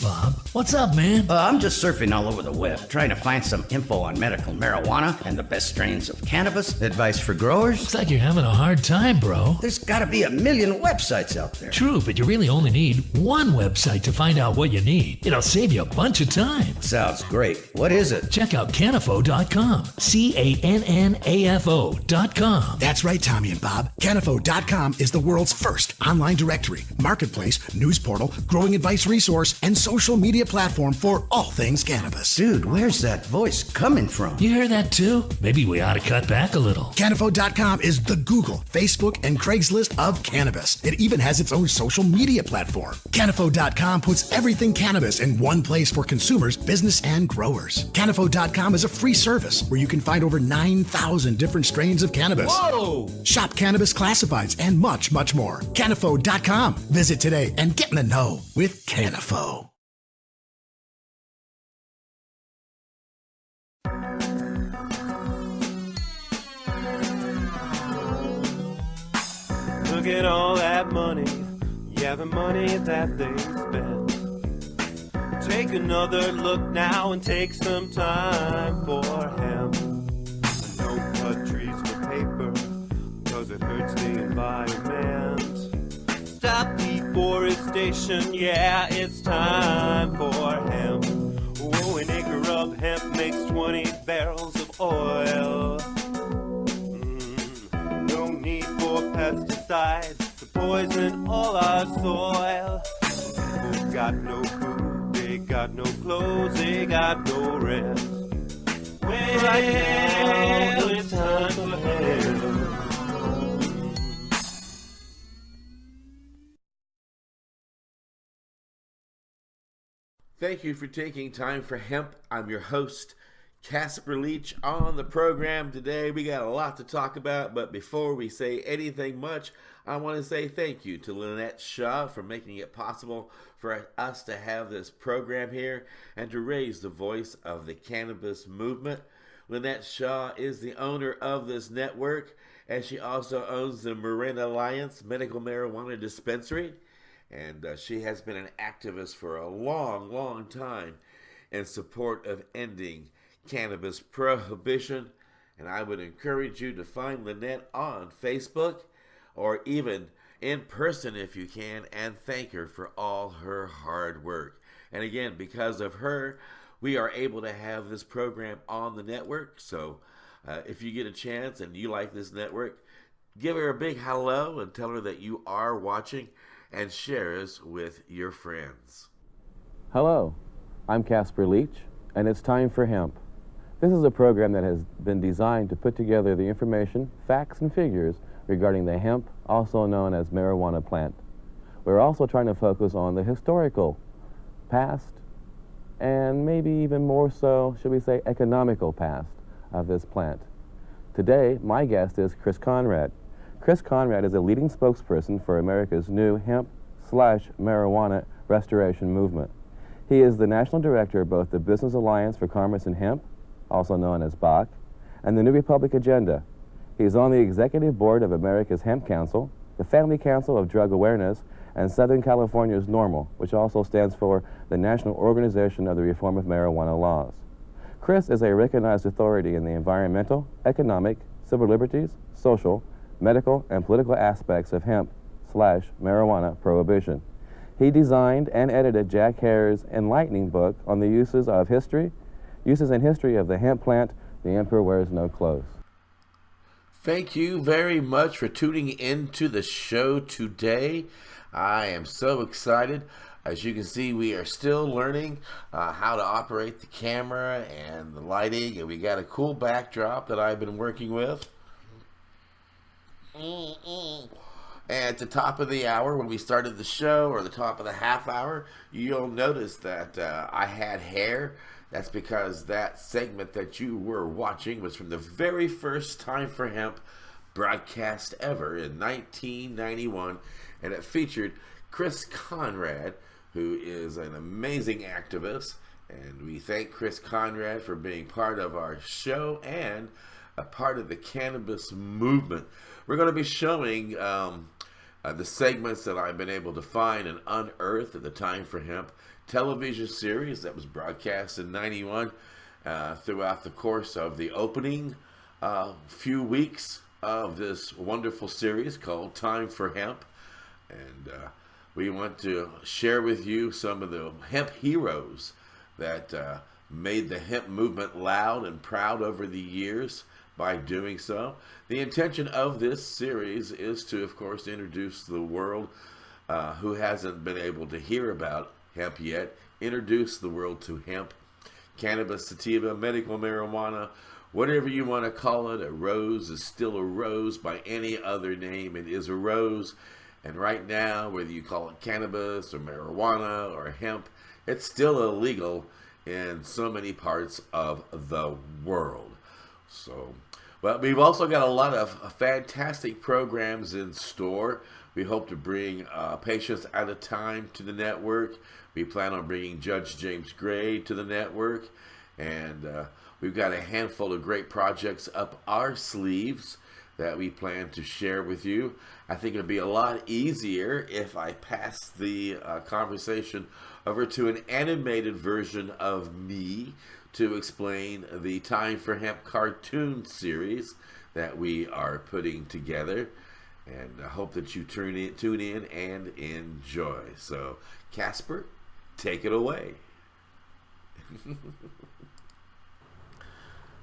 Bob. What's up, man? I'm just surfing all over the web, trying to find some info on medical marijuana and the best strains of cannabis, advice for growers. Looks like you're having a hard time, bro. There's gotta be a million websites out there. True, but you really only need one website to find out what you need. It'll save you a bunch of time. Sounds great. What is it? Check out Canafo.com. Cannafo.com. That's right, Tommy and Bob. Canafo.com is the world's first online directory, marketplace, news portal, growing advice resource, and social media platform for all things cannabis. Dude, where's that voice coming from? You hear that too? Maybe we ought to cut back a little. Canafo.com is the Google, Facebook, and Craigslist of cannabis. It even has its own social media platform. Canafo.com puts everything cannabis in one place for consumers, business, and growers. Canafo.com is a free service where you can find over 9,000 different strains of cannabis. Whoa! Shop cannabis classifieds and much, much more. Canafo.com. Visit today and get in the know with Canafo. Look at all that money, yeah, the money that they spent. Take another look now and take some time for hemp. Don't cut trees for paper, cause it hurts the environment. Stop deforestation, yeah, it's time for hemp. Oh, an acre of hemp makes 20 barrels of oil. No need for pesticides to poison all our soil. People got no food, they got no clothes, they got no rest. Well, right now it's time for hemp. Thank you for taking time for hemp. I'm your host, Casper Leach. On the program today, we got a lot to talk about, but before we say anything much, I want to say thank you to Lynette Shaw for making it possible for us to have this program here and to raise the voice of the cannabis movement. Lynette Shaw is the owner of this network, and she also owns the Marin Alliance Medical Marijuana Dispensary. And she has been an activist for a long, long time in support of ending cannabis prohibition. And I would encourage you to find Lynette on Facebook or even in person if you can, and thank her for all her hard work. And again, because of her, we are able to have this program on the network. So if you get a chance and you like this network, give her a big hello and tell her that you are watching, and share us with your friends. Hello, I'm Casper Leach, and it's time for Hemp. This is a program that has been designed to put together the information, facts, and figures regarding the hemp, also known as marijuana plant. We're also trying to focus on the historical past, and maybe even more so, should we say, economical past of this plant. Today, my guest is Chris Conrad. Chris Conrad is a leading spokesperson for America's new hemp/marijuana restoration movement. He is the national director of both the Business Alliance for Commerce and Hemp, also known as BAC, and the New Republic Agenda. He is on the executive board of America's Hemp Council, the Family Council of Drug Awareness, and Southern California's NORML, which also stands for the National Organization of the Reform of Marijuana Laws. Chris is a recognized authority in the environmental, economic, civil liberties, social, medical, and political aspects of hemp/marijuana prohibition. He designed and edited Jack Hare's enlightening book on the uses and history of the hemp plant, The Emperor Wears No Clothes. Thank you very much for tuning into the show today. I am so excited. As you can see, we are still learning how to operate the camera and the lighting, and we got a cool backdrop that I've been working with. And at the top of the hour, when we started the show, or the top of the half hour, you'll notice that I had hair. That's because that segment that you were watching was from the very first Time for Hemp broadcast ever in 1991, and it featured Chris Conrad, who is an amazing activist, and we thank Chris Conrad for being part of our show and a part of the cannabis movement. We're going to be showing the segments that I've been able to find and unearth at the Time for Hemp television series that was broadcast in 91 throughout the course of the opening few weeks of this wonderful series called Time for Hemp. And we want to share with you some of the hemp heroes that made the hemp movement loud and proud over the years by doing so. The intention of this series is to, of course, introduce the world who hasn't been able to hear about hemp yet, introduce the world to hemp, cannabis, sativa, medical marijuana, whatever you want to call it. A rose is still a rose by any other name. It is a rose. And right now, whether you call it cannabis or marijuana or hemp, it's still illegal in so many parts of the world. So, but we've also got a lot of fantastic programs in store. We hope to bring Patients Out of Time to the network. We plan on bringing Judge James Gray to the network. And we've got a handful of great projects up our sleeves that we plan to share with you. I think it'll be a lot easier if I pass the conversation over to an animated version of me to explain the Time for Hemp cartoon series that we are putting together. And I hope that you tune in and enjoy. So, Casper, take it away.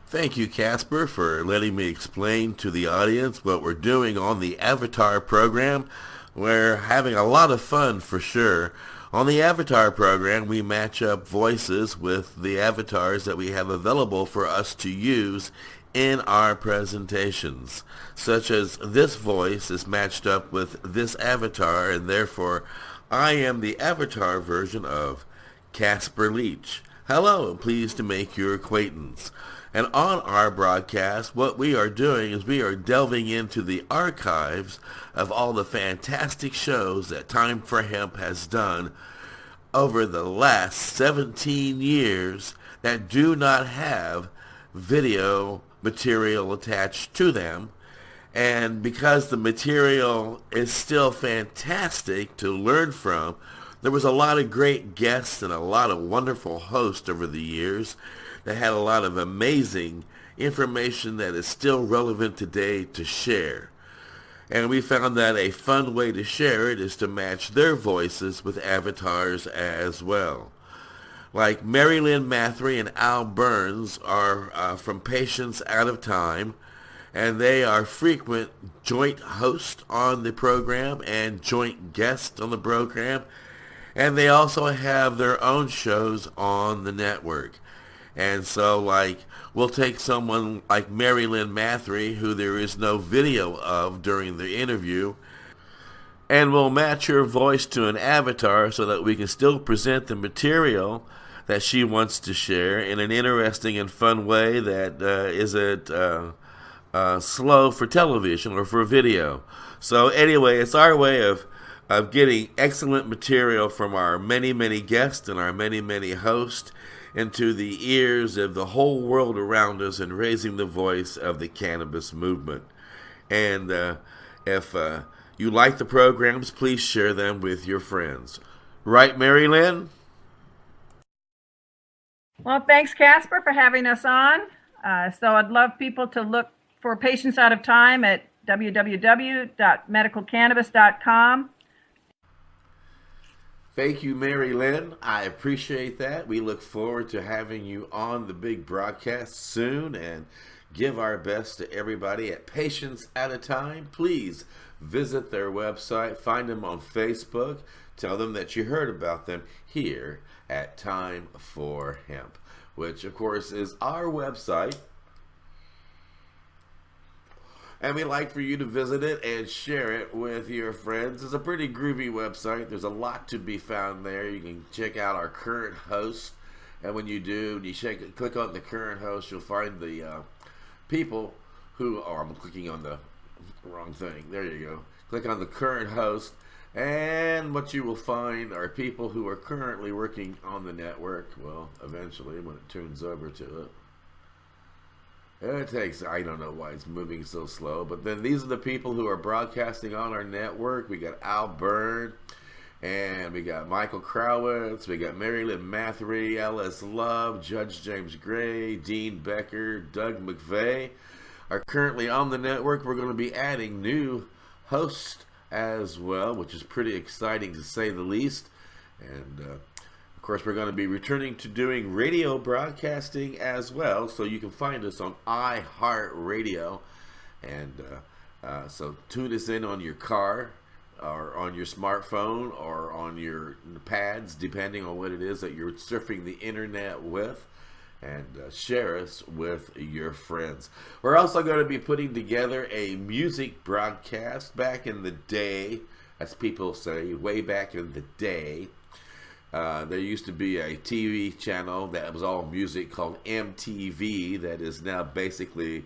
Thank you, Casper, for letting me explain to the audience what we're doing on the Avatar program. We're having a lot of fun for sure. On the Avatar program, we match up voices with the avatars that we have available for us to use in our presentations, such as this voice is matched up with this avatar, and therefore I am the avatar version of Casper Leach. Hello, and pleased to make your acquaintance. And on our broadcast, what we are doing is we are delving into the archives of all the fantastic shows that Time for Hemp has done over the last 17 years that do not have video material attached to them. And because the material is still fantastic to learn from, there was a lot of great guests and a lot of wonderful hosts over the years that had a lot of amazing information that is still relevant today to share. And we found that a fun way to share it is to match their voices with avatars as well. Like Mary Lynn Mathry and Al Burns are from Patients Out of Time, and they are frequent joint hosts on the program and joint guests on the program. And they also have their own shows on the network. And so, like, we'll take someone like Mary Lynn Mathry, who there is no video of during the interview, and we'll match her voice to an avatar so that we can still present the material that she wants to share in an interesting and fun way that isn't slow for television or for video. So anyway, it's our way of getting excellent material from our many, many guests and our many, many hosts into the ears of the whole world around us and raising the voice of the cannabis movement. And if you like the programs, please share them with your friends. Right, Mary Lynn? Well, thanks, Casper, for having us on. So I'd love people to look for Patients Out of Time at www.medicalcannabis.com. Thank you, Mary Lynn. I appreciate that. We look forward to having you on the big broadcast soon and give our best to everybody at Patients Out of Time. Please visit their website, find them on Facebook, tell them that you heard about them here at Time for Hemp, which of course is our website. And we'd like for you to visit it and share it with your friends. It's a pretty groovy website. There's a lot to be found there. You can check out our current host. And when you do, click on the current host, you'll find the people who... Oh, I'm clicking on the wrong thing. There you go. Click on the current host. And what you will find are people who are currently working on the network. Well, eventually, when it tunes over to it. It takes, I don't know why it's moving so slow, but then these are the people who are broadcasting on our network. We got Al Byrne, And we got Michael Crowitz, we got Mary Lynn Mathery, Ellis Love, Judge James Gray, Dean Becker, Doug McVeigh are currently on the network. We're going to be adding new hosts as well, which is pretty exciting to say the least. And of course, we're going to be returning to doing radio broadcasting as well, so you can find us on iHeartRadio. And so tune us in on your car, or on your smartphone, or on your pads, depending on what it is that you're surfing the internet with, and share us with your friends. We're also going to be putting together a music broadcast. Back in the day, as people say, way back in the day, there used to be a TV channel that was all music called MTV that is now basically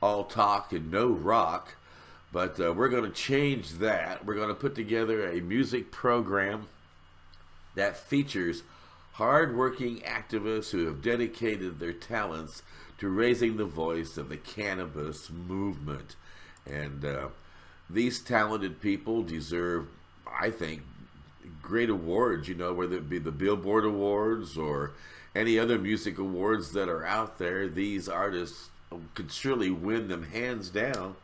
all talk and no rock. But we're going to change that. We're going to put together a music program that features hardworking activists who have dedicated their talents to raising the voice of the cannabis movement. And these talented people deserve, I think, great awards, whether it be the Billboard Awards or any other music awards that are out there. These artists could surely win them hands down.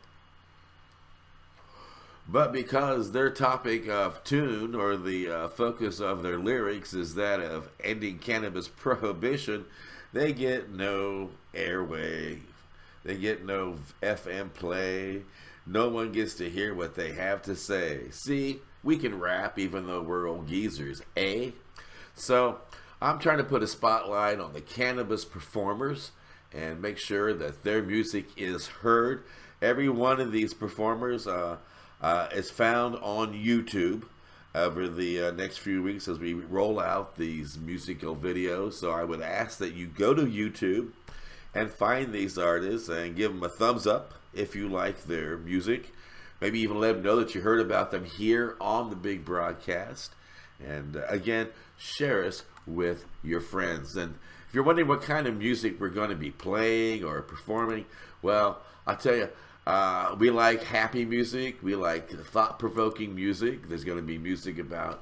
But because their topic of tune, or the focus of their lyrics, is that of ending cannabis prohibition, they get no airway. They get no FM play. No one gets to hear what they have to say. See, we can rap even though we're old geezers, eh? So I'm trying to put a spotlight on the cannabis performers and make sure that their music is heard. Every one of these performers is found on YouTube over the next few weeks as we roll out these musical videos. So I would ask that you go to YouTube and find these artists and give them a thumbs up if you like their music. Maybe even let them know that you heard about them here on the big broadcast. And again, share us with your friends. And if you're wondering what kind of music we're going to be playing or performing, well, I'll tell you, we like happy music. We like thought-provoking music. There's going to be music about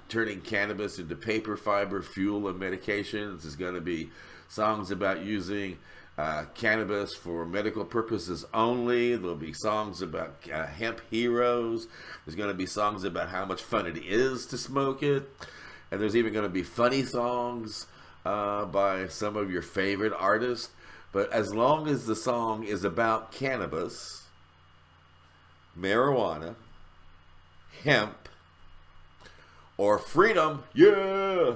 turning cannabis into paper, fiber, fuel, and medications. There's going to be songs about using cannabis for medical purposes only. There'll be songs about hemp heroes. There's going to be songs about how much fun it is to smoke it. And there's even going to be funny songs by some of your favorite artists. But as long as the song is about cannabis, marijuana, hemp, or freedom, yeah,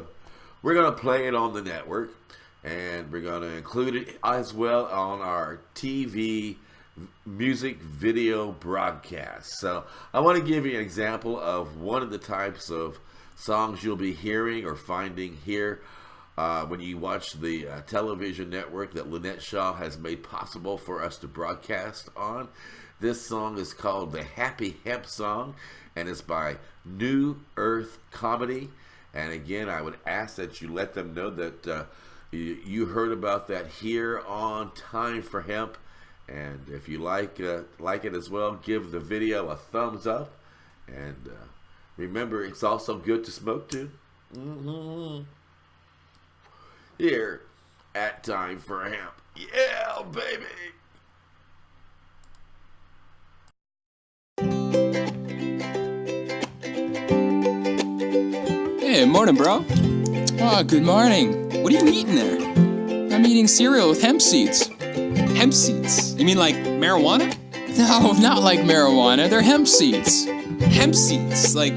we're going to play it on the network. And we're going to include it as well on our TV music video broadcast. So I want to give you an example of one of the types of songs you'll be hearing or finding here when you watch the television network that Lynette Shaw has made possible for us to broadcast on. This song is called the Happy Hemp Song, and it's by New Earth Comedy. And again, I would ask that you let them know that you heard about that here on Time for Hemp. And if you like it as well, give the video a thumbs up. And remember, it's also good to smoke too. Here at Time for Hemp. Yeah, baby. Hey, morning, bro. Oh, good morning. What are you eating there? I'm eating cereal with hemp seeds. Hemp seeds? You mean like marijuana? No, not like marijuana. They're hemp seeds. Hemp seeds? Like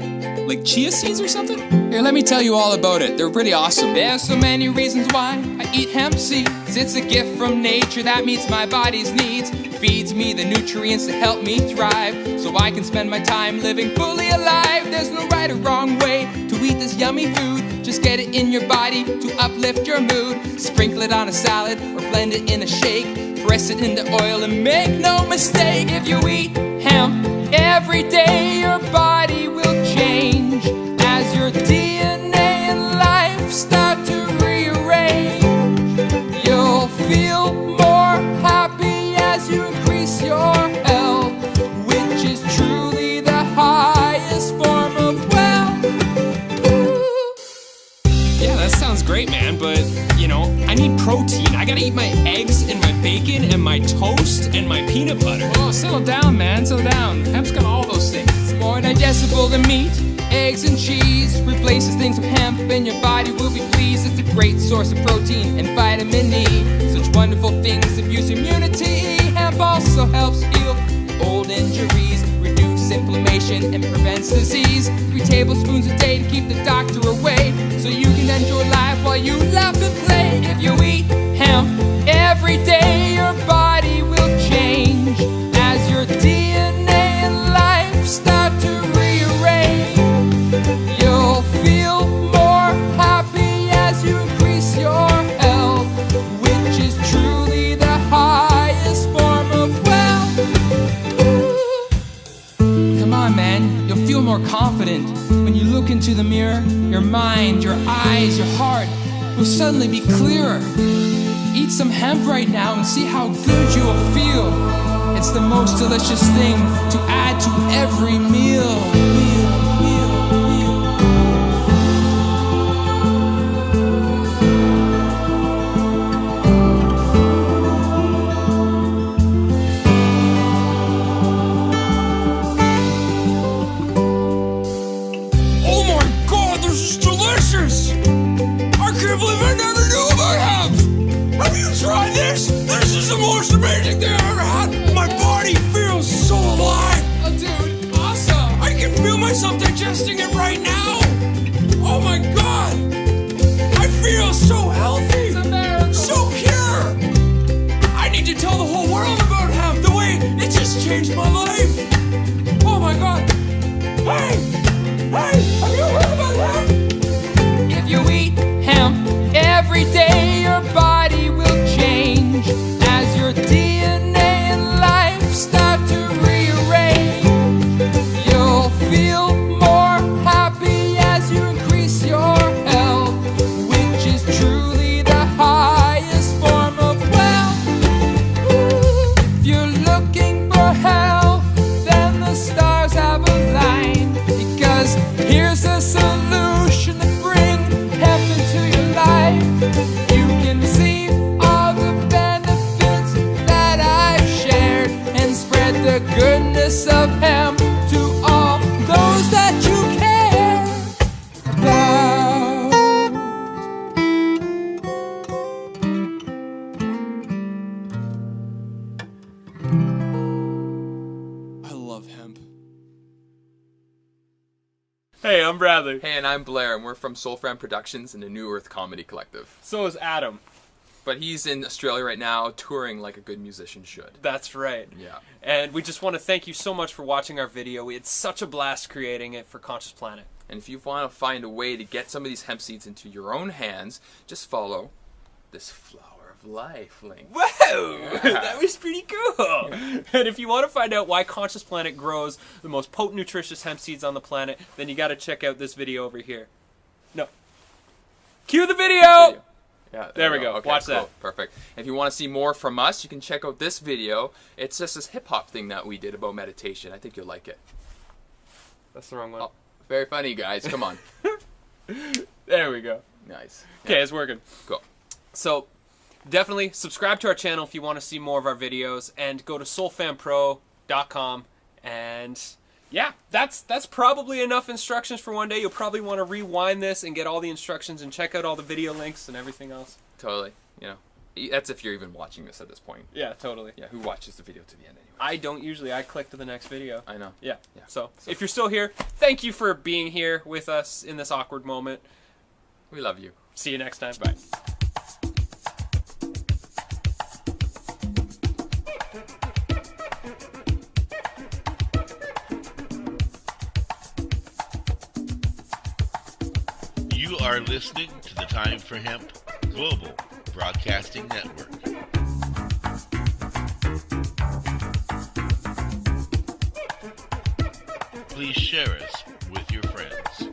chia seeds or something? Here, let me tell you all about it. They're pretty awesome. There's so many reasons why I eat hemp seeds. It's a gift from nature that meets my body's needs. Feeds me the nutrients to help me thrive, so I can spend my time living fully alive. There's no right or wrong way to eat this yummy food. Just get it in your body to uplift your mood. Sprinkle it on a salad or blend it in a shake. Press it into oil and make no mistake. If you eat hemp every day, your body will change as your DNA and life start to rearrange. You'll feel more happy as you increase your health, which is truly the highest form of wealth. protein. I gotta eat my eggs and my bacon and my toast and my peanut butter. Oh, settle down, man, settle down. Hemp's got all those things. It's more digestible than meat, eggs and cheese. Replaces things with hemp and your body will be pleased. It's a great source of protein and vitamin E. Such wonderful things that boost immunity. Hemp also helps heal old injuries, reduce inflammation and prevents disease. 3 tablespoons a day to keep the doctor away, so you can enjoy life while you laugh and play. If you eat hemp every day, your body will change as your DNA and life start to rearrange. You'll feel more happy as you increase your health, which is truly the highest form of wealth. Come on, man, you'll feel more confident when you look into the mirror. Your mind, your eyes, your heart will suddenly be clearer. Eat some hemp right now and see how good you will feel. It's the most delicious thing to add to every meal. Oh my god, this is delicious! I can't believe I never knew about hemp! Have you tried this? This is the most amazing thing I've ever had! My body feels so alive! Oh, dude, awesome! I can feel myself digesting it right now! Oh my god! I feel so healthy! It's a miracle. So pure! I need to tell the whole world about hemp, the way it just changed my life! Oh my god! Hey! Hey! Have you heard about hemp? If you eat hemp every day, your body will change as your DNA and life start to rearrange. You'll feel more happy as you increase your health, which is truly the highest form of wealth. If you're looking for health, then the stars have aligned, because here's a solution that brings hemp into your life. You can see all the benefits that I've shared and spread the goodness of hemp to all those that you care about. I love hemp. Hey, I'm Bradley. Hey, and I'm Blair, and we're from Soulfran Productions and the New Earth Comedy Collective. So is Adam. But he's in Australia right now, touring like a good musician should. That's right. Yeah. And we just want to thank you so much for watching our video. We had such a blast creating it for Conscious Planet. And if you want to find a way to get some of these hemp seeds into your own hands, just follow this flower of life link. Whoa! That was pretty cool! And if you want to find out why Conscious Planet grows the most potent, nutritious hemp seeds on the planet, then you got to check out this video over here. No. Cue the video! Yeah, there we go. Okay, Watch cool. that. Perfect. If you want to see more from us, you can check out this video. It's just this hip-hop thing that we did about meditation. I think you'll like it. That's the wrong one. Oh, very funny, guys. Come on. There we go. Nice. Okay, Yeah. it's working. Cool. So, definitely subscribe to our channel if you want to see more of our videos, and go to soulfanpro.com. And yeah, that's probably enough instructions for one day. You'll probably want to rewind this and get all the instructions and check out all the video links and everything else. Totally. You know, that's if you're even watching this at this point. Yeah, totally. Yeah, who watches the video to the end anyway? I don't usually. I click to the next video. I know. Yeah. Yeah. So if you're still here, thank you for being here with us in this awkward moment. We love you. See you next time. Bye. You are listening to the Time for Hemp Global Broadcasting Network. Please share us with your friends.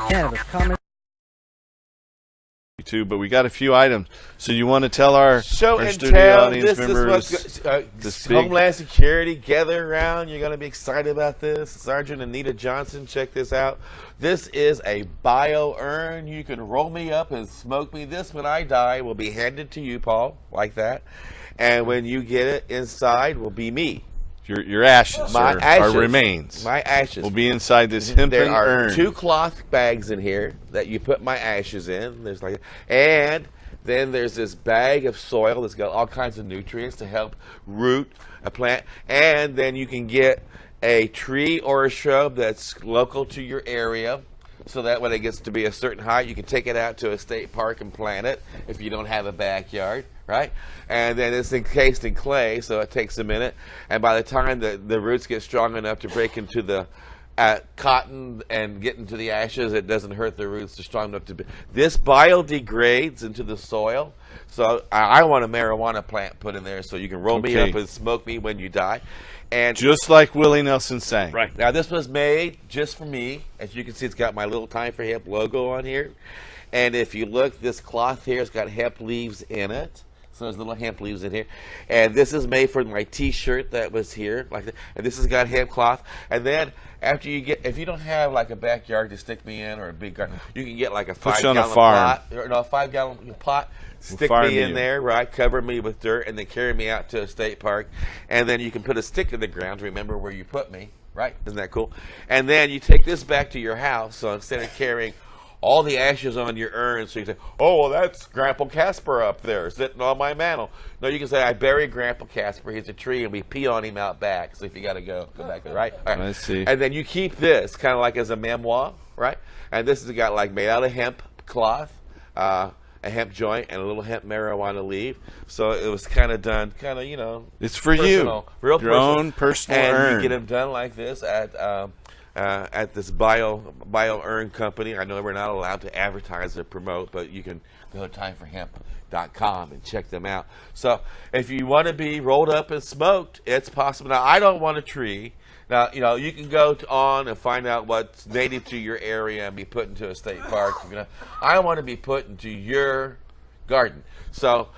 Cannabis coming too, but we got a few items. So you want to tell our show and studio tell. audience This members is what this big Homeland Security, gather around. You're going to be excited about this. Sergeant Anita Johnson, check this out. This is a bio urn. You can roll me up and smoke me. This, when I die, will be handed to you, Paul, like that. And when you get it inside, will be me. Your ashes, my or ashes, our remains. My ashes will be inside this hempen There are urn. 2 cloth bags in here that you put my ashes in. There's like, and then there's this bag of soil that's got all kinds of nutrients to help root a plant. And then you can get a tree or a shrub that's local to your area, so that when it gets to be a certain height, you can take it out to a state park and plant it if you don't have a backyard, right? And then it's encased in clay, so it takes a minute. And by the time the roots get strong enough to break into the cotton and get into the ashes, it doesn't hurt the roots. They're strong enough to be. This biodegrades into the soil. So I want a marijuana plant put in there so you can roll me up and smoke me when you die. And just like Willie Nelson sang. Right. Now, this was made just for me. As you can see, it's got my little Time for Hemp logo on here. And if you look, this cloth here has got hemp leaves in it. So there's little hemp leaves in here. And this is made for my T-shirt that was here. Like that. And this has got hemp cloth. And then after you get, if you don't have like a backyard to stick me in or a big garden, you can get like a 5-gallon pot. Or no, a 5-gallon pot. Stick me in there, right? Cover me with dirt, and then carry me out to a state park. And then you can put a stick in the ground to remember where you put me, right? Isn't that cool? And then you take this back to your house. So instead of carrying all the ashes on your urn, so you say, oh, well, that's Grandpa Casper up there sitting on my mantle. No, you can say, I buried Grandpa Casper. He's a tree, and we pee on him out back. So if you got to go back there, right? All right? I see. And then you keep this kind of like as a memoir, right? And this is got like made out of hemp cloth, a hemp joint, and a little hemp marijuana leaf. So it was kind of done, you know. It's for personal, you. Real your personal. own personal and urn. You get them done like this at this bio urn company. I know we're not allowed to advertise or promote, but you can go to timeforhemp.com and check them out. So if you want to be rolled up and smoked, it's possible. Now, I don't want a tree. Now, you know, you can go on and find out what's native to your area and be put into a state park. You know, I want to be put into your garden. So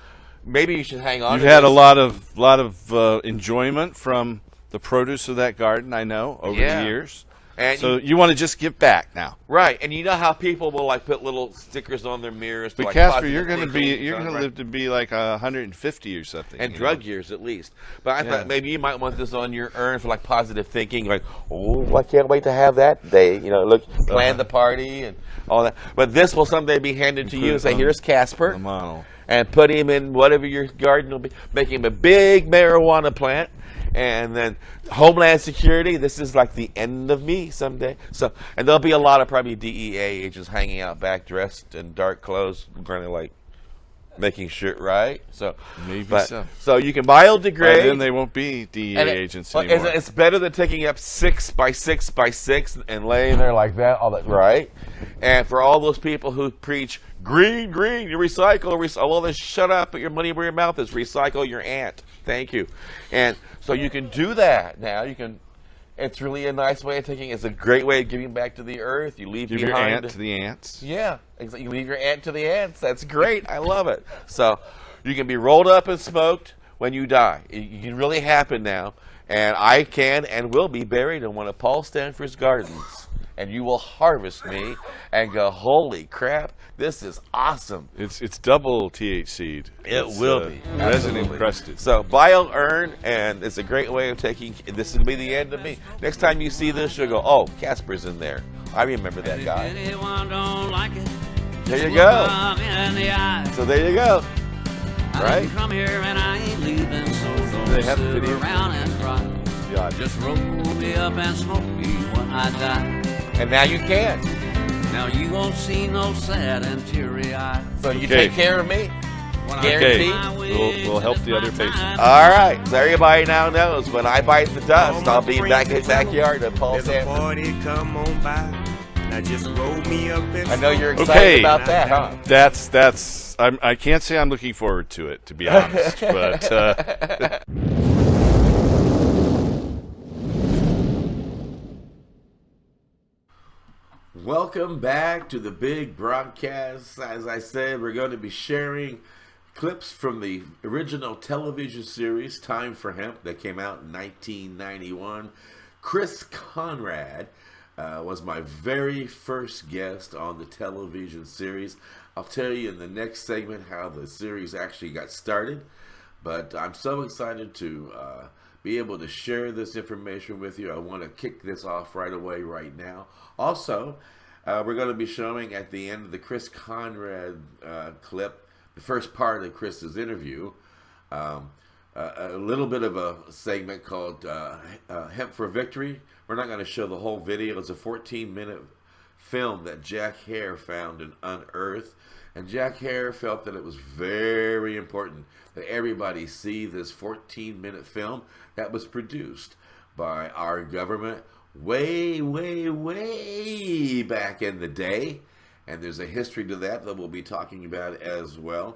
maybe you should hang on. You've had a lot of enjoyment from the produce of that garden, I know, over the years. And so you want to just give back now, right? And you know how people will like put little stickers on their mirrors. But like Casper, you're going to live to be like 150 or something, and drug years at least. But I thought maybe you might want this on your urn for like positive thinking, like, oh, I can't wait to have that day. You know, look, plan the party and all that. But this will someday be handed to you and say, here's Casper, and put him in whatever your garden will be. Make him a big marijuana plant. And then Homeland Security, this is like the end of me someday. So, and there'll be a lot of probably DEA agents hanging out back dressed in dark clothes, kind of like making sure, right? So maybe so. So you can biodegrade. By then they won't be DEA agents anymore. It's better than taking up 6 by 6 by 6 and laying there like that, all that, right? And for all those people who preach green, you recycle, well, then shut up, put your money where your mouth is, recycle your ant. Thank you. And so you can do that now. You can. It's really a nice way of taking. It's a great way of giving back to the earth. You leave your ant to the ants. Yeah, exactly. You leave your ant to the ants. That's great. I love it. So you can be rolled up and smoked when you die. It can really happen now. And I can and will be buried in one of Paul Stanford's gardens. And you will harvest me and go, holy crap, this is awesome. It's double THC'd. It will be. Resin encrusted. So bio urn, and it's a great way of taking, this will be the end of me. Next time you see this, you'll go, oh, Casper's in there. I remember that guy. There you go. So there you go. Right? Come here and I ain't leaving, so don't they have sit video? around and cry. Yeah. Just roll me up and smoke me when I die. And now you can. Now you won't see no sad and teary eyes. So you take care of me. Guaranteed. We'll help the other patients. All right. So everybody now knows when I bite the dust, I'll be back in the backyard of Paul Stanford. Come on by. Now just roll me up and I know you're excited about that, huh? That's. I can't say I'm looking forward to it, to be honest. But. Welcome back to the big broadcast. As I said, we're going to be sharing clips from the original television series Time for Hemp that came out in 1991. Chris Conrad was my very first guest on the television series. I'll tell you in the next segment how the series actually got started, but I'm so excited to be able to share this information with you. I want to kick this off right away right now. Also, we're going to be showing at the end of the Chris Conrad clip, the first part of Chris's interview, a little bit of a segment called Hemp for Victory. We're not going to show the whole video. It's a 14-minute film that Jack Hare found and unearthed. And Jack Hare felt that it was very important that everybody see this 14-minute film that was produced by our government way, way, way back in the day. And there's a history to that we'll be talking about as well.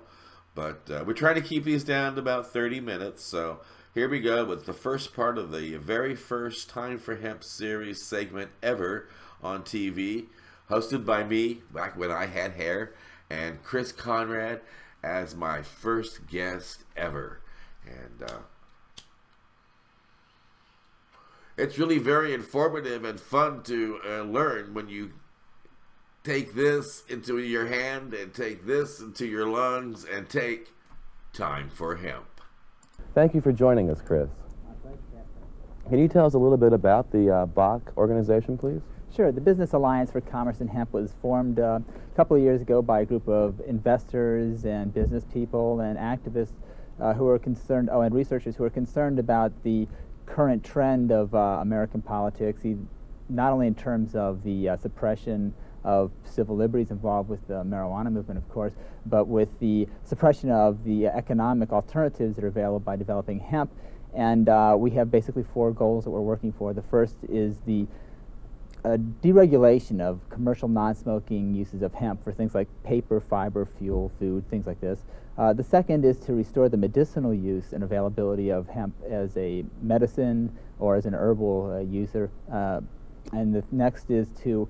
But we're trying to keep these down to about 30 minutes. So here we go with the first part of the very first Time for Hemp series segment ever on TV, hosted by me back when I had hair, and Chris Conrad as my first guest ever. And it's really very informative and fun to learn when you take this into your hand and take this into your lungs and take Time for Hemp. Thank you for joining us, Chris. Can you tell us a little bit about the BAC organization, please? Sure. The Business Alliance for Commerce and Hemp was formed a couple of years ago by a group of investors and business people and activists who are concerned, and researchers who are concerned about the current trend of American politics, not only in terms of the suppression of civil liberties involved with the marijuana movement, of course, but with the suppression of the economic alternatives that are available by developing hemp. And we have basically 4 goals that we're working for. The first is the deregulation of commercial non-smoking uses of hemp for things like paper, fiber, fuel, food, things like this. The second is to restore the medicinal use and availability of hemp as a medicine or as an herbal user. And the next is to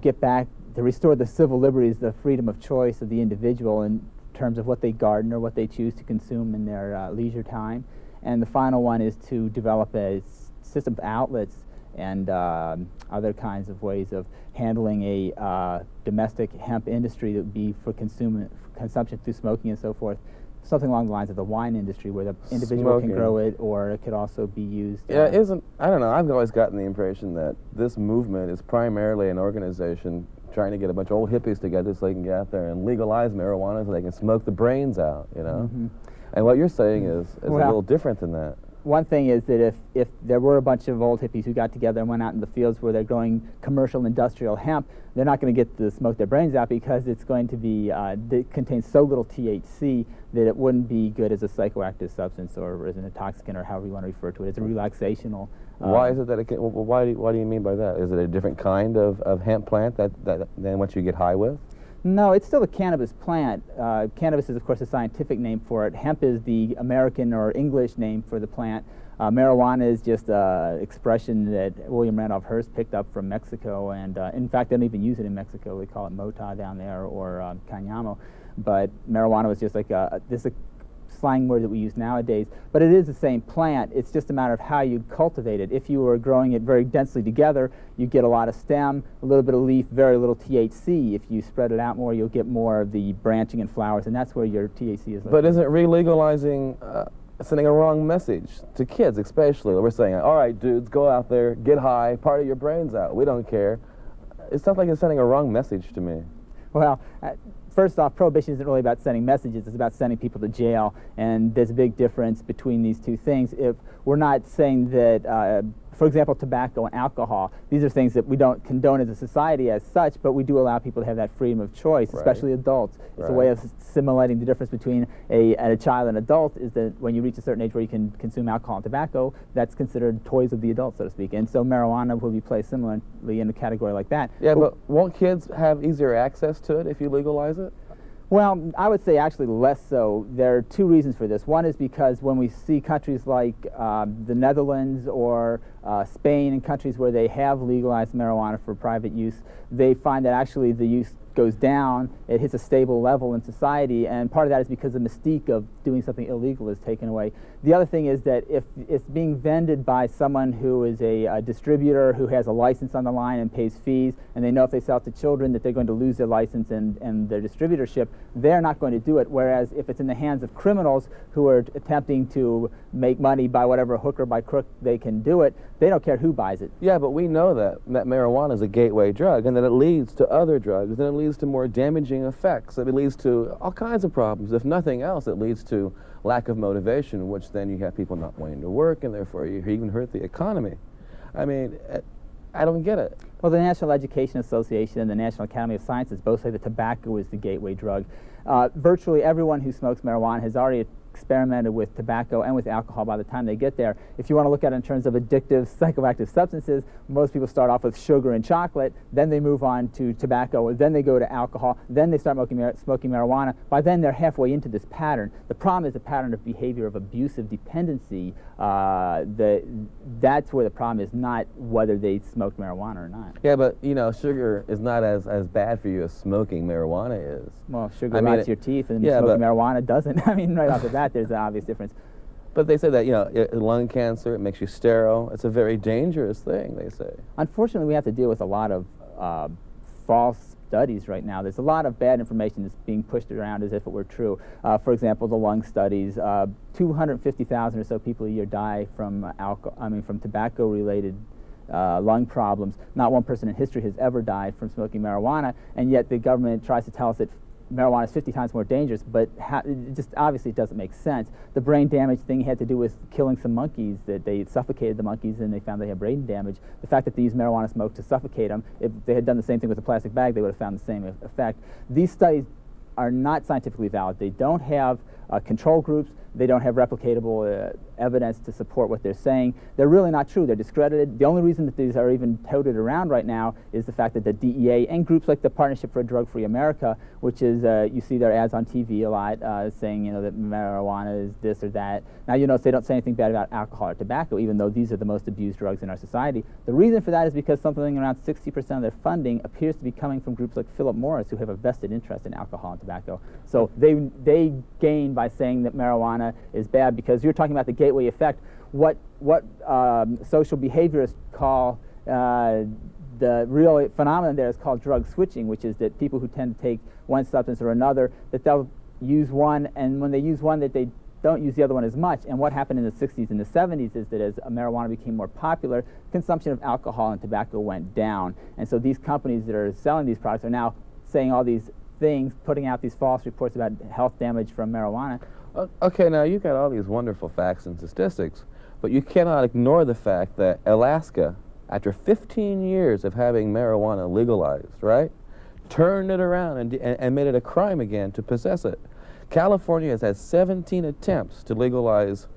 get back, to restore the civil liberties, the freedom of choice of the individual in terms of what they garden or what they choose to consume in their leisure time. And the final one is to develop a system of outlets and other kinds of ways of handling a domestic hemp industry that would be for consumption through smoking and so forth. Something along the lines of the wine industry where the individual can grow it, or it could also be used. Yeah, I don't know, I've always gotten the impression that this movement is primarily an organization trying to get a bunch of old hippies together so they can get out there and legalize marijuana so they can smoke the brains out, you know? Mm-hmm. And what you're saying is a little different than that. One thing is that if there were a bunch of old hippies who got together and went out in the fields where they're growing commercial industrial hemp, they're not going to get to smoke their brains out because it's going to be, it contains so little THC that it wouldn't be good as a psychoactive substance or as an intoxicant or however you want to refer to it. It's a relaxational. Why is it that it can, why do you mean by that? Is it a different kind of hemp plant than what you get high with? No, it's still a cannabis plant. Cannabis is, of course, a scientific name for it. Hemp is the American or English name for the plant. Marijuana is just an expression that William Randolph Hearst picked up from Mexico, and in fact, they don't even use it in Mexico. They call it mota down there, or cañamo. But marijuana was just like this slang word that we use nowadays, but it is the same plant. It's just a matter of how you cultivate it. If you were growing it very densely together, you get a lot of stem, a little bit of leaf, very little THC. If you spread it out more, you'll get more of the branching and flowers, and that's where your THC is. But isn't re-legalizing sending a wrong message to kids, especially? We're saying, all right, dudes, go out there, get high, party your brains out. We don't care. It sounds like it's sending a wrong message to me. Well, first off, prohibition isn't really about sending messages, it's about sending people to jail, and there's a big difference between these two things. If we're not saying that, for example, tobacco and alcohol, these are things that we don't condone as a society as such, but we do allow people to have that freedom of choice, especially adults. It's a way of simulating the difference between a child and adult, is that when you reach a certain age where you can consume alcohol and tobacco, that's considered toys of the adult, so to speak. And so marijuana will be placed similarly in a category like that. Yeah, but won't kids have easier access to it if you legalize it? Well, I would say actually less so. There are two reasons for this. One is because when we see countries like the Netherlands or Spain and countries where they have legalized marijuana for private use, they find that actually the use goes down, it hits a stable level in society, and part of that is because the mystique of doing something illegal is taken away. The other thing is that if it's being vended by someone who is a distributor who has a license on the line and pays fees, and they know if they sell it to children that they're going to lose their license and their distributorship, they're not going to do it. Whereas if it's in the hands of criminals who are attempting to make money by whatever hook or by crook they can do it, they don't care who buys it. Yeah, but we know that marijuana is a gateway drug, and that it leads to other drugs, and it leads to more damaging effects. It leads to all kinds of problems. If nothing else, it leads to lack of motivation, which then you have people not wanting to work, and therefore you even hurt the economy. I mean, I don't get it. Well, the National Education Association and the National Academy of Sciences both say that tobacco is the gateway drug. Virtually everyone who smokes marijuana has already experimented with tobacco and with alcohol by the time they get there. If you want to look at it in terms of addictive psychoactive substances, most people start off with sugar and chocolate, then they move on to tobacco, then they go to alcohol, then they start smoking marijuana. By then they're halfway into this pattern. The problem is the pattern of behavior of abusive dependency. That's where the problem is, not whether they smoked marijuana or not. Yeah, but you know, sugar is not as bad for you as smoking marijuana is. Well, sugar rots your teeth, and smoking marijuana doesn't. I mean, right off the bat, there's an obvious difference. But they say that, you know, lung cancer, it makes you sterile. It's a very dangerous thing, they say. Unfortunately, we have to deal with a lot of false studies right now. There's a lot of bad information that's being pushed around as if it were true. For example, the lung studies. 250,000 or so people a year die from from tobacco-related lung problems. Not one person in history has ever died from smoking marijuana, and yet the government tries to tell us that marijuana is 50 times more dangerous, but it just obviously doesn't make sense. The brain damage thing had to do with killing some monkeys, that they suffocated the monkeys and they found they had brain damage. The fact that they used marijuana smoke to suffocate them, if they had done the same thing with a plastic bag, they would have found the same effect. These studies are not scientifically valid. They don't have control groups. They don't have replicatable evidence to support what they're saying. They're really not true. They're discredited. The only reason that these are even touted around right now is the fact that the DEA and groups like the Partnership for a Drug-Free America, which is, you see their ads on TV a lot saying, you know, that marijuana is this or that. Now, you notice they don't say anything bad about alcohol or tobacco, even though these are the most abused drugs in our society. The reason for that is because something around 60% of their funding appears to be coming from groups like Philip Morris, who have a vested interest in alcohol and tobacco. So they gain by saying that marijuana is bad, because you're talking about the gateway effect. What social behaviorists call the real phenomenon there is called drug switching, which is that people who tend to take one substance or another, that they'll use one, and when they use one, that they don't use the other one as much. And what happened in the 60s and the 70s is that as marijuana became more popular, consumption of alcohol and tobacco went down. And so these companies that are selling these products are now saying all these things, putting out these false reports about health damage from marijuana. Okay, now you've got all these wonderful facts and statistics, but you cannot ignore the fact that Alaska, after 15 years of having marijuana legalized, right, turned it around and made it a crime again to possess it. California has had 17 attempts to legalize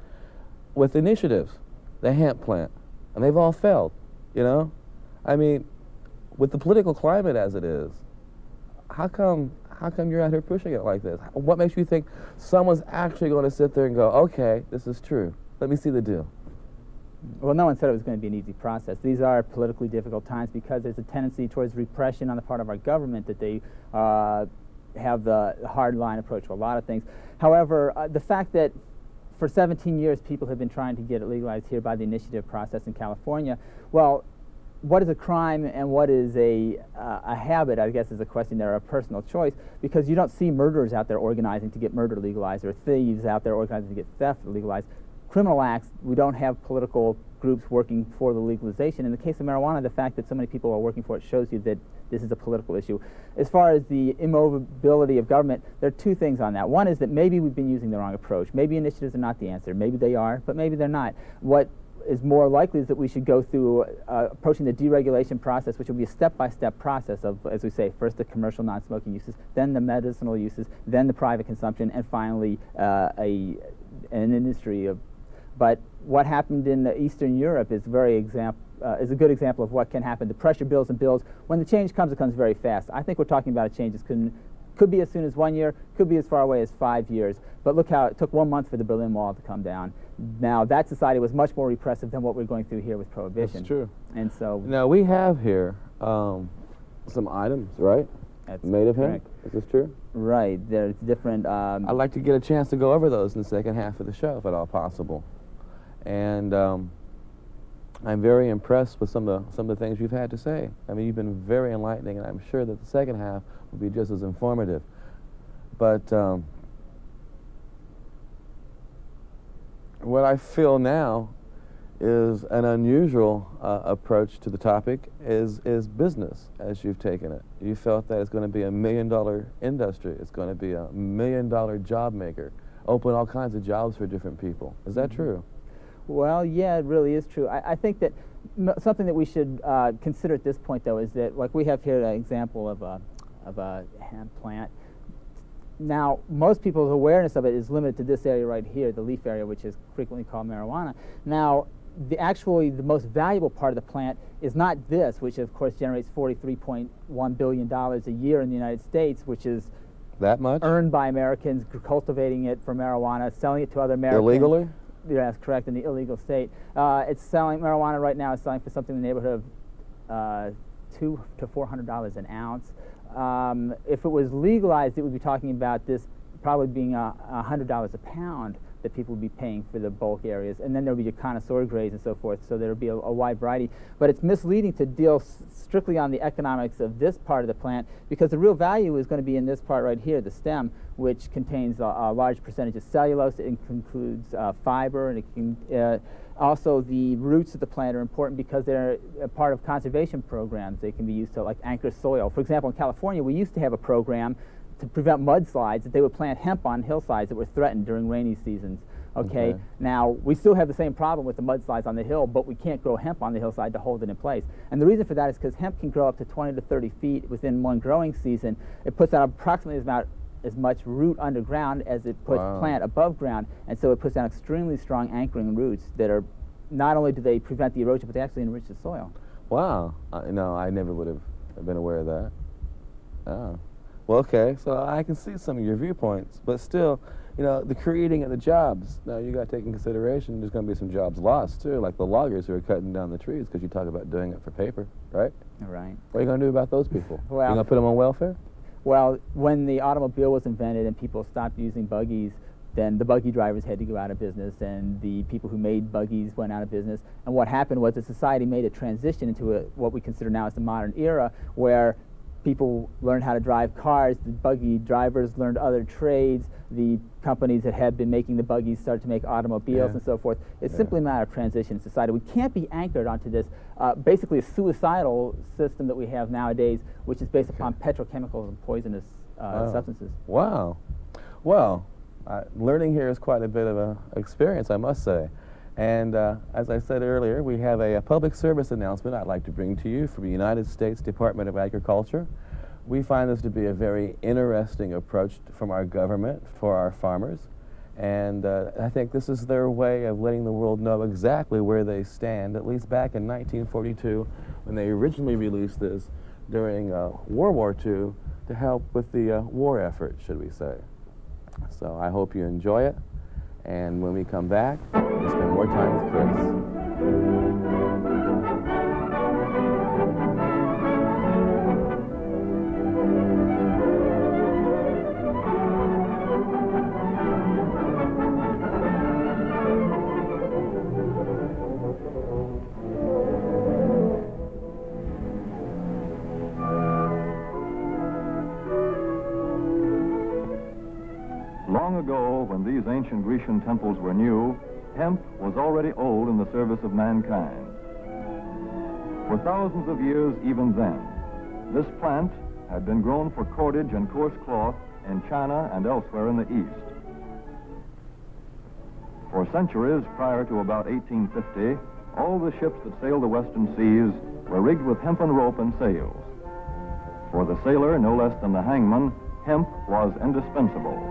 with initiatives, the hemp plant, and they've all failed, you know? I mean, with the political climate as it is, how come you're out here pushing it like this? What makes you think someone's actually going to sit there and go, okay, this is true, let me see the deal? Well, no one said it was going to be an easy process. These are politically difficult times because there's a tendency towards repression on the part of our government, that they have the hard-line approach to a lot of things. However, the fact that for 17 years people have been trying to get it legalized here by the initiative process in California, well, what is a crime and what is a habit, I guess, is a question there, a personal choice, because you don't see murderers out there organizing to get murder legalized, or thieves out there organizing to get theft legalized. Criminal acts, we don't have political groups working for the legalization. In the case of marijuana, the fact that so many people are working for it shows you that this is a political issue. As far as the immovability of government, there are two things on that. One is that maybe we've been using the wrong approach. Maybe initiatives are not the answer. Maybe they are, but maybe they're not. What is more likely is that we should go through approaching the deregulation process, which will be a step-by-step process of, as we say, first the commercial non-smoking uses, then the medicinal uses, then the private consumption, and finally an industry of. But what happened in Eastern Europe is is a good example of what can happen. The pressure builds and builds. When the change comes, it comes very fast. I think we're talking about a change that's going to Could be as soon as 1 year, could be as far away as 5 years. But look how it took 1 month for the Berlin Wall to come down. Now, that society was much more repressive than what we're going through here with Prohibition. That's true. And so... Now, we have here some items, right? That's made of hemp. correct. Is this true? Right. There's different... I'd like to get a chance to go over those in the second half of the show, if at all possible. And I'm very impressed with some of the things you've had to say. I mean, you've been very enlightening, and I'm sure that the second half will be just as informative. But what I feel now is an unusual approach to the topic is business, as you've taken it. You felt that it's going to be $1 million industry. It's going to be $1 million job maker, open all kinds of jobs for different people. Is that true? Well, yeah, it really is true. I think that something that we should consider at this point, though, is that, like, we have here an example of a hemp plant. Now, most people's awareness of it is limited to this area right here, the leaf area, which is frequently called marijuana. Now, actually, the most valuable part of the plant is not this, which of course generates $43.1 billion a year in the United States, which is that much earned by Americans cultivating it for marijuana, selling it to other Americans. Illegally? Yeah, that's correct, in the illegal state. It's selling, marijuana right now is selling for something in the neighborhood of $200 to $400 an ounce. If it was legalized, it would be talking about this probably being $100 a pound that people would be paying for the bulk areas, and then there would be your connoisseur grades and so forth, so there would be a wide variety. But it's misleading to deal strictly on the economics of this part of the plant, because the real value is going to be in this part right here, the stem, which contains a large percentage of cellulose. It includes fiber, and it can, also the roots of the plant are important because they're a part of conservation programs. They can be used to, like, anchor soil. For example, in California, we used to have a program to prevent mudslides, that they would plant hemp on hillsides that were threatened during rainy seasons. Okay. Now, we still have the same problem with the mudslides on the hill, but we can't grow hemp on the hillside to hold it in place. And the reason for that is because hemp can grow up to 20 to 30 feet within one growing season. It puts out approximately as much root underground as it puts plant above ground, and so it puts down extremely strong anchoring roots that are, not only do they prevent the erosion, but they actually enrich the soil. Wow. No, I never would have been aware of that. Oh. Well, okay, so I can see some of your viewpoints, but still, you know, the creating of the jobs. Now, you got to take in consideration there's going to be some jobs lost, too, like the loggers who are cutting down the trees, because you talk about doing it for paper, right? Right. What are you going to do about those people? Well, you going to put them on welfare? Well, when the automobile was invented and people stopped using buggies, then the buggy drivers had to go out of business, and the people who made buggies went out of business. And what happened was that society made a transition into what we consider now as the modern era, where people learned how to drive cars, the buggy drivers learned other trades, the companies that had been making the buggies started to make automobiles and so forth. It's simply a matter of transition in society. We can't be anchored onto this basically a suicidal system that we have nowadays, which is based upon petrochemicals and poisonous substances. Wow. Well, learning here is quite a bit of an experience, I must say. And as I said earlier, we have a public service announcement I'd like to bring to you from the United States Department of Agriculture. We find this to be a very interesting approach from our government for our farmers. And I think this is their way of letting the world know exactly where they stand, at least back in 1942, when they originally released this during World War II to help with the war effort, should we say. So I hope you enjoy it. And when we come back, we'll spend more time with Chris. Long ago, when these ancient Grecian temples were new, hemp was already old in the service of mankind. For thousands of years even then, this plant had been grown for cordage and coarse cloth in China and elsewhere in the East. For centuries prior to about 1850, all the ships that sailed the western seas were rigged with hempen rope and sails. For the sailor, no less than the hangman, hemp was indispensable.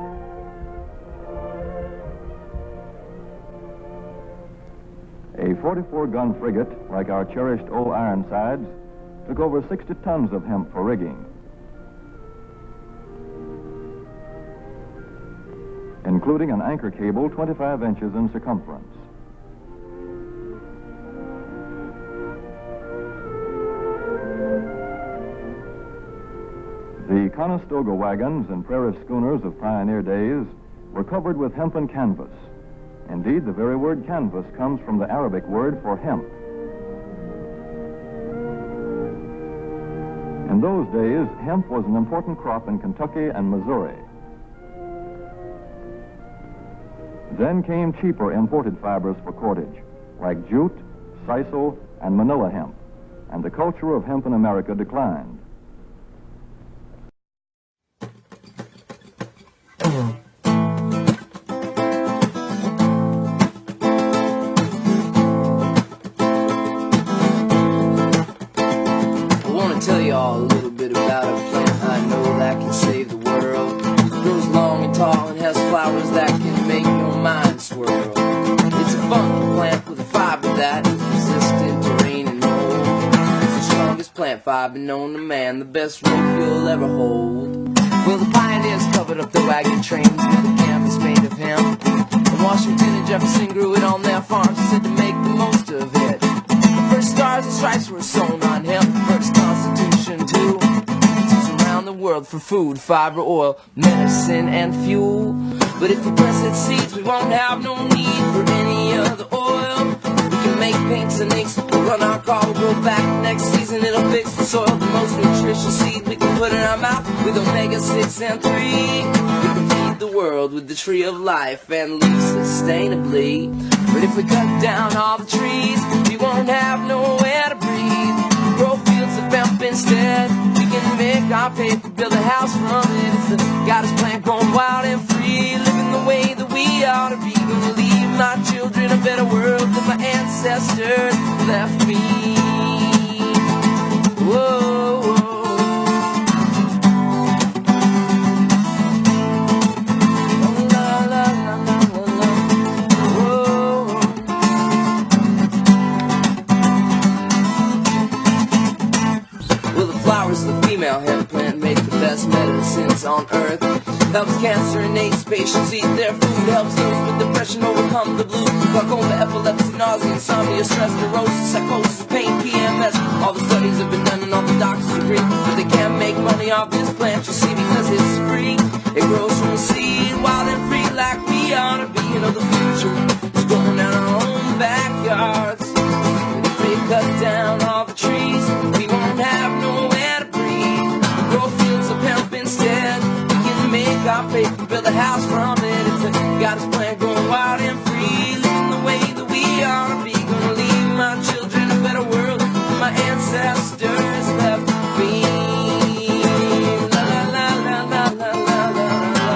A 44-gun frigate, like our cherished old Ironsides, took over 60 tons of hemp for rigging. including an anchor cable 25 inches in circumference. The Conestoga wagons and prairie schooners of pioneer days were covered with hempen canvas. Indeed, the very word canvas comes from the Arabic word for hemp. In those days, hemp was an important crop in Kentucky and Missouri. Then came cheaper imported fibers for cordage, like jute, sisal, and manila hemp, and the culture of hemp in America declined. Tell y'all a little bit about a plant I know that can save the world. It grows long and tall and has flowers that can make your mind swirl. It's a funky plant with a fiber that is resistant to rain and mold. It's the strongest plant fiber known to man, the best rope you'll ever hold. Well, the pioneers covered up their wagon trains with a canvas made of hemp. And Washington and Jefferson grew it on their farms and said to make the most of it. The first stars and stripes were sewn on hemp, the first Constitution too. It's used around the world for food, fiber, oil, medicine, and fuel. But if we press its seeds, we won't have no need for any other oil. We can make paints and inks, we'll run our car, we'll grow back next season, it'll fix the soil. The most nutritious seed we can put in our mouth with omega-6 and 3. We can feed the world with the tree of life and live sustainably. But if we cut down all the trees, we won't have nowhere to breathe. Grow fields of hemp instead. We can make our paper, build a house from it. It's the goddess plant growing wild and free, living the way that we ought to be. Gonna leave my children a better world than my ancestors left me. Whoa, whoa. The female hemp plant make the best medicines on earth. Helps cancer and AIDS patients eat their food. Helps those with depression overcome the blues. Glaucoma, epilepsy, nausea, insomnia, stress, neurosis, psychosis, pain, PMS. All the studies have been done and all the doctors agree. But they can't make money off this plant, you see, because it's free. It grows from a seed, wild and free, like we ought to be. You know, the future is growing out our own backyards. But if we cut down all the trees, we won't have nowhere to breathe. Grow fields of hemp instead. We can make our paper, build a house from it. It's a goddess plant growing wild and free, living the way that we ought to be. Gonna leave my children a better world than my ancestors left me. La la la la la la la la la.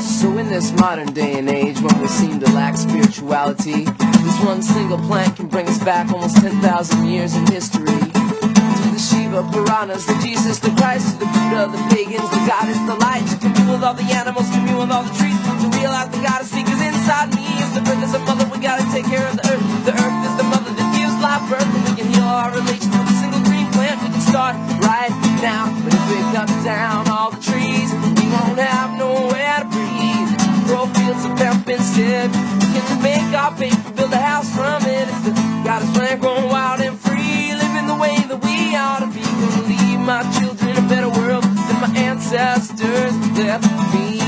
So in this modern day and age, when we seem to lack spirituality, this one single plant can bring us back almost 10,000 years in history. To the Shiva, Puranas, the Jesus, the Christ, the Buddha, the pagans, the goddess, the light. To commune with all the animals, commune with all the trees. To realize the goddess because inside me is the earth is a mother. We gotta take care of the earth. The earth is the mother that gives life birth. And we can heal our relation with a single green plant. We can start right now. But if we cut down all the trees, we won't have nowhere to breathe. Grow fields of hemp instead. We can make our paper, build a house from it. It's the goddess plant growing wild and free, living the way that we ought to be. Gonna leave my children a better world than my ancestors left me.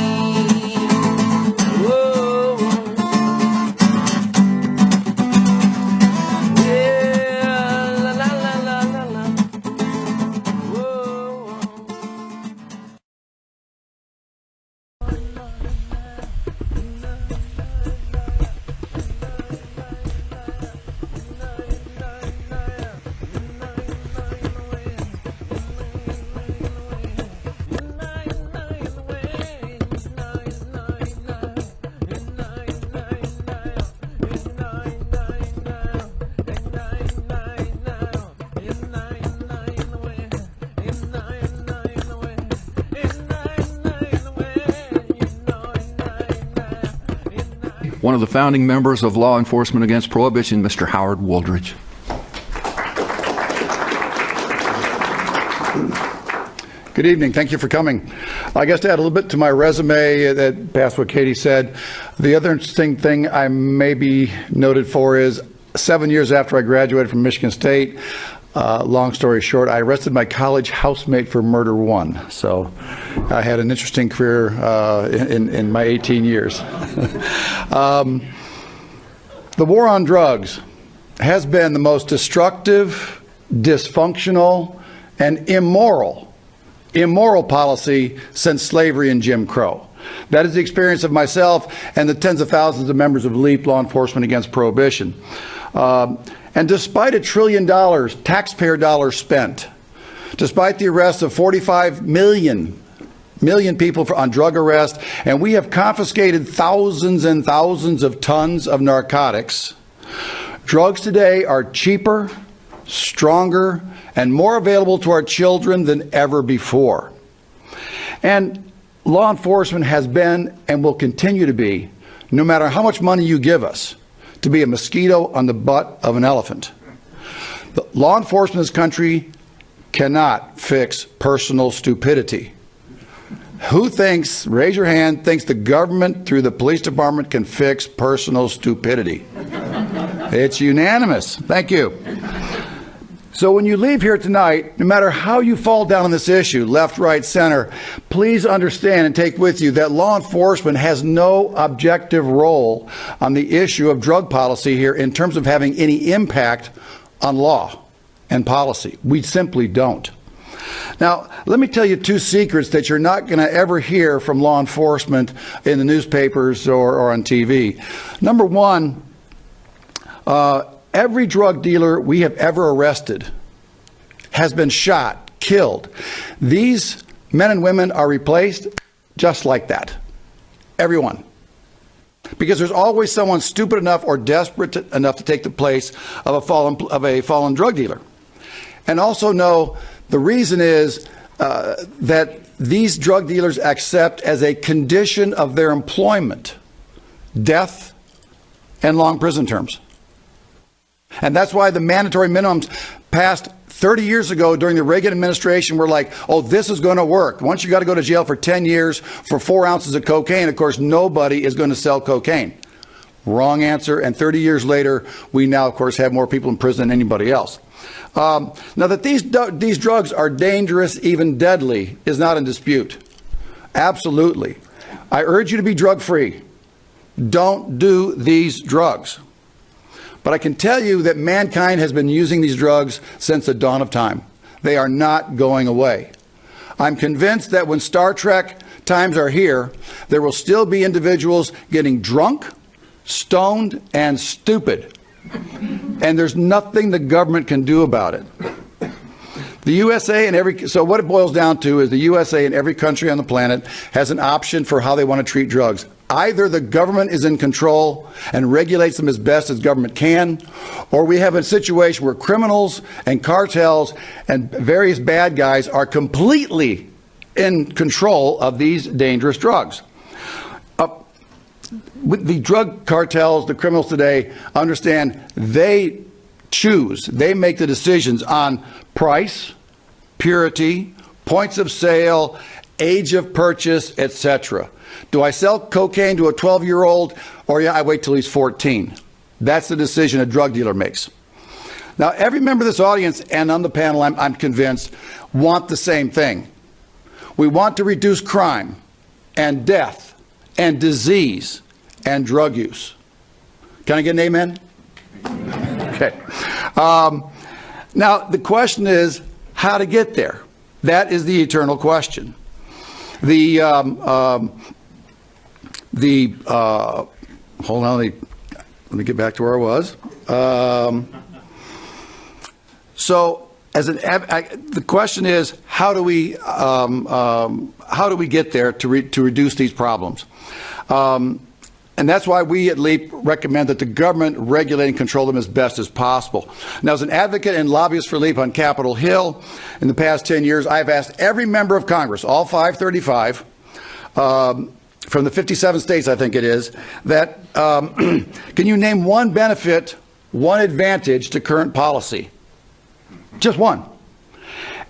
Whoa. Yeah, la la la la la la. Whoa. one of the founding members of Law Enforcement Against Prohibition, Mr. Howard Wooldridge. Good evening. Thank you for coming. I guess to add a little bit to my resume that past what Katie said, the other interesting thing I may be noted for is 7 years after I graduated from Michigan State, long story short, I arrested my college housemate for murder one. So I had an interesting career in my 18 years. The war on drugs has been the most destructive, dysfunctional, and immoral policy since slavery and Jim Crow. That is the experience of myself and the tens of thousands of members of LEAP, Law Enforcement Against Prohibition. And despite $1 trillion taxpayer dollars spent, despite the arrest of 45 million people on drug arrest, and we have confiscated thousands and thousands of tons of narcotics, drugs today are cheaper, stronger, and more available to our children than ever before. And law enforcement has been and will continue to be, no matter how much money you give us, to be a mosquito on the butt of an elephant. The law enforcement in this country cannot fix personal stupidity. Who thinks, raise your hand, thinks the government through the police department can fix personal stupidity? It's unanimous. Thank you. So when you leave here tonight, no matter how you fall down on this issue, left, right, center, please understand and take with you that law enforcement has no objective role on the issue of drug policy here in terms of having any impact on law and policy. We simply don't. Now, let me tell you two secrets that you're not going to ever hear from law enforcement in the newspapers or on TV. Number one, every drug dealer we have ever arrested has been shot, killed. These men and women are replaced just like that. Everyone. Because there's always someone stupid enough or desperate enough to take the place of a fallen drug dealer. And also know the reason is that these drug dealers accept as a condition of their employment death and long prison terms. And that's why the mandatory minimums passed 30 years ago during the Reagan administration were like, oh, this is going to work. Once you got to go to jail for 10 years for 4 ounces of cocaine, of course, nobody is going to sell cocaine. Wrong answer. And 30 years later, we now, of course, have more people in prison than anybody else. Now that these drugs are dangerous, even deadly, is not in dispute. Absolutely. I urge you to be drug-free. Don't do these drugs. But I can tell you that mankind has been using these drugs since the dawn of time. They are not going away. I'm convinced that when Star Trek times are here, there will still be individuals getting drunk, stoned, and stupid. And there's nothing the government can do about it. The USA and so what it boils down to is the USA and every country on the planet has an option for how they want to treat drugs. Either the government is in control and regulates them as best as government can, or we have a situation where criminals and cartels and various bad guys are completely in control of these dangerous drugs. With the drug cartels, the criminals today, understand they make the decisions on price, purity, points of sale, age of purchase, etc. Do I sell cocaine to a 12-year-old or I wait till he's 14? That's the decision a drug dealer makes. Now, every member of this audience and on the panel, I'm convinced, want the same thing. We want to reduce crime and death and disease and drug use. Can I get an amen? Okay. Now, the question is how to get there. That is the eternal question. Hold on, let me get back to where I was. The question is, how do we get there to reduce these problems? And that's why we at LEAP recommend that the government regulate and control them as best as possible. Now, as an advocate and lobbyist for LEAP on Capitol Hill in the past 10 years, I've asked every member of Congress, all 535, from the 57 states, I think it is, that can you name one benefit, one advantage to current policy? Just one.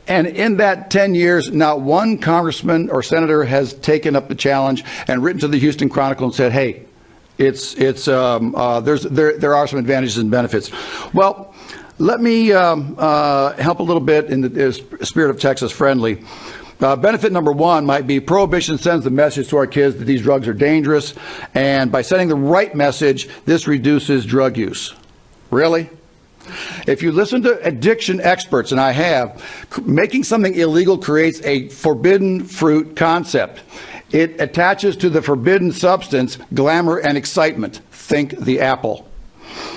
And in that 10 years, not one congressman or senator has taken up the challenge and written to the Houston Chronicle and said, hey, there are some advantages and benefits. Well, let me help a little bit in the spirit of Texas friendly. Benefit number one might be prohibition sends the message to our kids that these drugs are dangerous, and by sending the right message, this reduces drug use. Really? If you listen to addiction experts, and I have, making something illegal creates a forbidden fruit concept. It attaches to the forbidden substance glamour and excitement. Think the apple.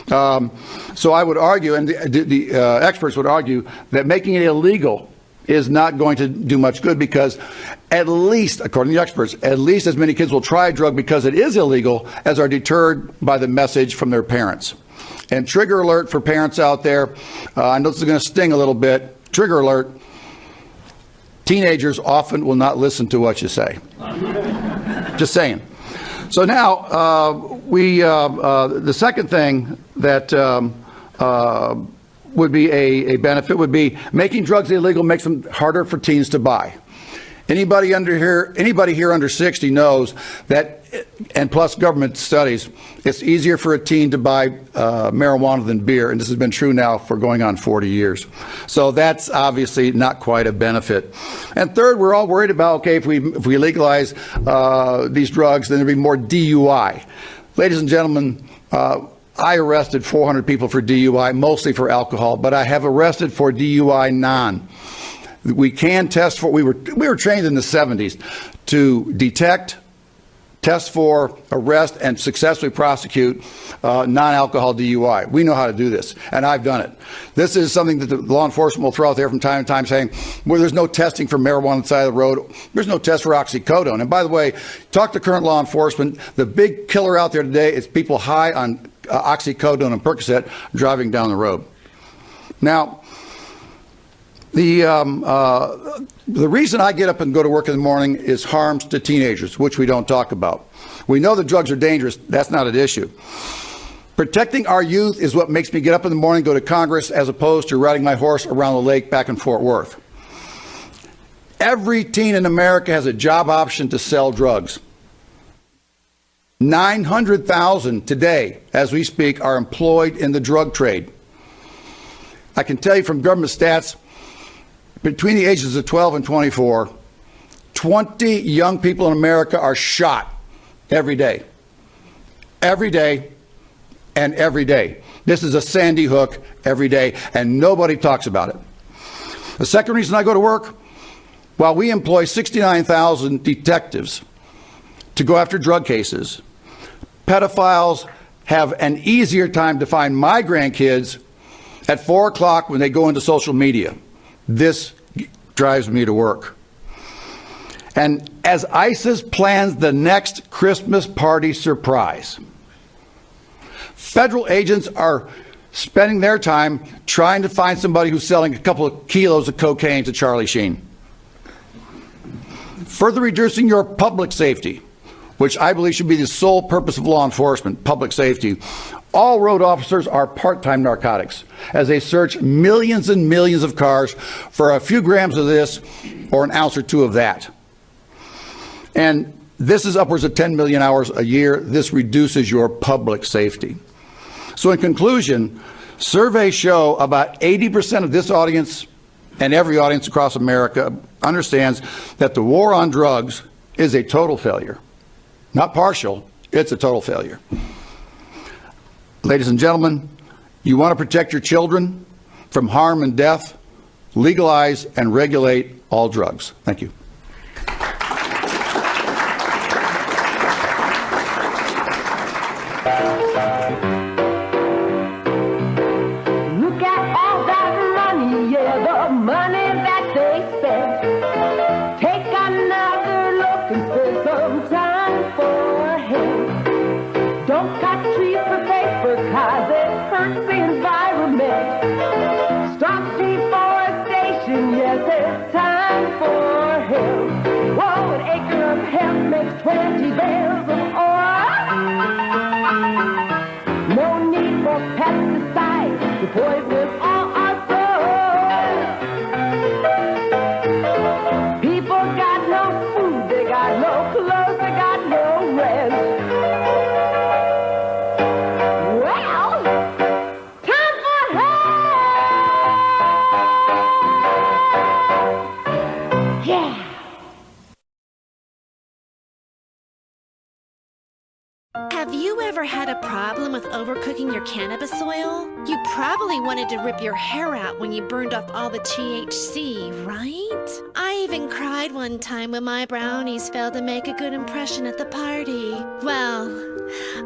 So I would argue, and the experts would argue, that making it illegal is not going to do much good, because at least, according to the experts, at least as many kids will try a drug because it is illegal as are deterred by the message from their parents. And trigger alert for parents out there, I know this is going to sting a little bit, trigger alert, teenagers often will not listen to what you say. Just saying. So now, the second thing that would be a benefit would be making drugs illegal makes them harder for teens to buy. Anybody here under 60 knows that, and plus government studies, it's easier for a teen to buy marijuana than beer, and this has been true now for going on 40 years. So that's obviously not quite a benefit. And third, we're all worried about, okay, if we legalize these drugs, then there'll be more DUI. Ladies and gentlemen, I arrested 400 people for DUI, mostly for alcohol, but I have arrested for DUI non. We can test for, we were trained in the 70s to detect, test for, arrest, and successfully prosecute non-alcohol DUI. We know how to do this, and I've done it. This is something that the law enforcement will throw out there from time to time saying, well, there's no testing for marijuana on the side of the road. There's no test for oxycodone. And by the way, talk to current law enforcement. The big killer out there today is people high on oxycodone and Percocet driving down the road. Now, the reason I get up and go to work in the morning is harms to teenagers, which we don't talk about. We know that drugs are dangerous. That's not an issue. Protecting our youth is what makes me get up in the morning, go to Congress, as opposed to riding my horse around the lake back in Fort Worth. Every teen in America has a job option to sell drugs. 900,000 today, as we speak, are employed in the drug trade. I can tell you from government stats, between the ages of 12 and 24, 20 young people in America are shot every day. Every day and every day. This is a Sandy Hook every day, and nobody talks about it. The second reason I go to work, while we employ 69,000 detectives to go after drug cases, pedophiles have an easier time to find my grandkids at 4 o'clock when they go into social media. This drives me to work. And as ISIS plans the next Christmas party surprise, federal agents are spending their time trying to find somebody who's selling a couple of kilos of cocaine to Charlie Sheen. Further reducing your public safety, which I believe should be the sole purpose of law enforcement, public safety. All road officers are part-time narcotics, as they search millions and millions of cars for a few grams of this or an ounce or two of that. And this is upwards of 10 million hours a year. This reduces your public safety. So in conclusion, surveys show about 80% of this audience and every audience across America understands that the war on drugs is a total failure. Not partial, it's a total failure. Ladies and gentlemen, you want to protect your children from harm and death, legalize and regulate all drugs. Thank you. Look at all that money, yeah, the money that they spent. Take another look and spend some time for him. Don't cut trees for paper, cause it hurts the environment. Stop deforestation, yes, it's time for him. 20 bales of oil. No need for pesticides to poison all our soil. People got no food, they got no clothes, they got no rest. Well, time for help! Yeah! Have you ever had a problem with overcooking your cannabis oil? You probably wanted to rip your hair out when you burned off all the THC, right? I even cried one time when my brownies failed to make a good impression at the party. Well,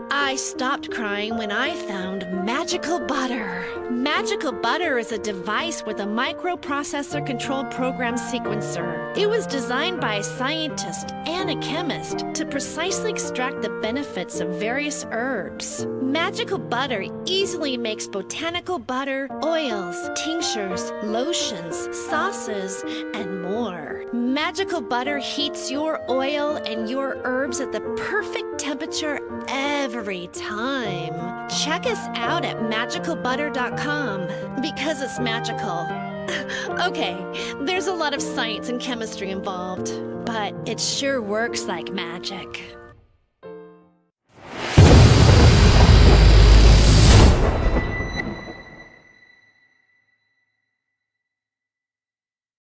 I stopped crying when I found Magical Butter. Magical Butter is a device with a microprocessor controlled program sequencer. It was designed by a scientist and a chemist to precisely extract the benefits of various herbs. Magical Butter easily makes botanical butter, oils, tinctures, lotions, sauces, and more. Magical Butter heats your oil and your herbs at the perfect temperature every time. Check us out at magicalbutter.com because it's magical. Okay, there's a lot of science and chemistry involved, but it sure works like magic.